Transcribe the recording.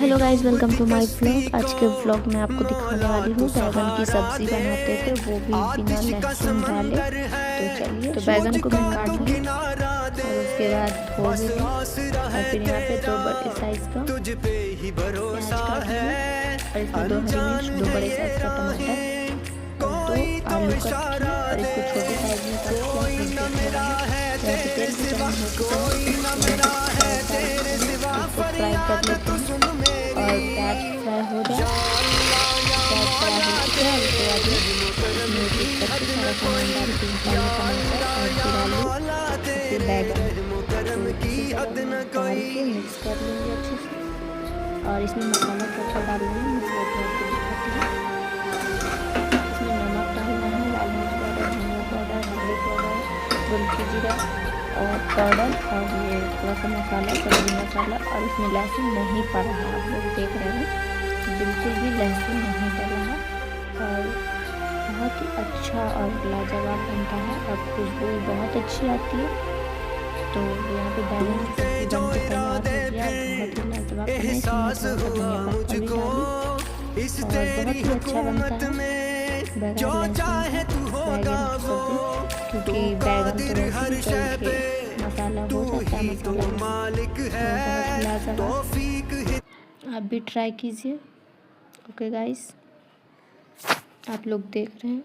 Hello guys, welcome to my vlog. आज के vlog में आपको दिखाने वाली हूँ बैगन की सब्ज़ी बनाते थे, वो भी बिना लहसुन डाले। तो चलिए, तो बैगन को मैं काट ली और उसके बाद धो भी ली और फिर यहाँ पे 2 बड़े साइज़ का प्याज काट ली और इसमें 2 हरी मिर्च, 2 बड़े साइज़ का टमाटर और 2 आलू कट की और इसको छोटे साइज़ में काट के यहाँ पे तेल भी गर्म हो चुका है, इसको फ्राई कर लेते हैं और प्याज फ्राई हो जाए। प्याज फ्राई हो चुका है, उसके बाद इसमें एक एक करके सारा सामान डाल के पहले टमाटर और फिर आलू फिर बैगन डाल के मिक्स कर लेंगे अच्छे से। और इसमें मसाला क्या डाल लेंगे, मसाला दिखाती हूँ। इसमें नमक डालना है, लाल मिर्च पाउडर, धनिया पाउडर, हल्दी पाउडर, गोलकी जीरा और पाउडर और ये थोड़ा सा मसाला, सब्जी मसाला। और इसमें लहसुन नहीं पड़ा है, आप लोग देख रहे हैं बिल्कुल भी लहसुन नहीं डला है और बहुत ही अच्छा और लाजवाब बनता है और खुशबू बहुत अच्छी आती है। तो यहाँ पे बैगन की सब्जी बन के तैयार हो गया, बहुत ही लाजवाब बना। इसमें थोड़ा सा धनिया पत्ता भी डाली और बहुत ही अच्छा बनता है बैगन की सब्जी, क्योंकि बैगन तो वैसे ही तल के मसाला हो जाता है, मसाला तो बहुत लाजवाब। आप भी ट्राई कीजिए। ओके गाइस, आप लोग देख रहे हैं।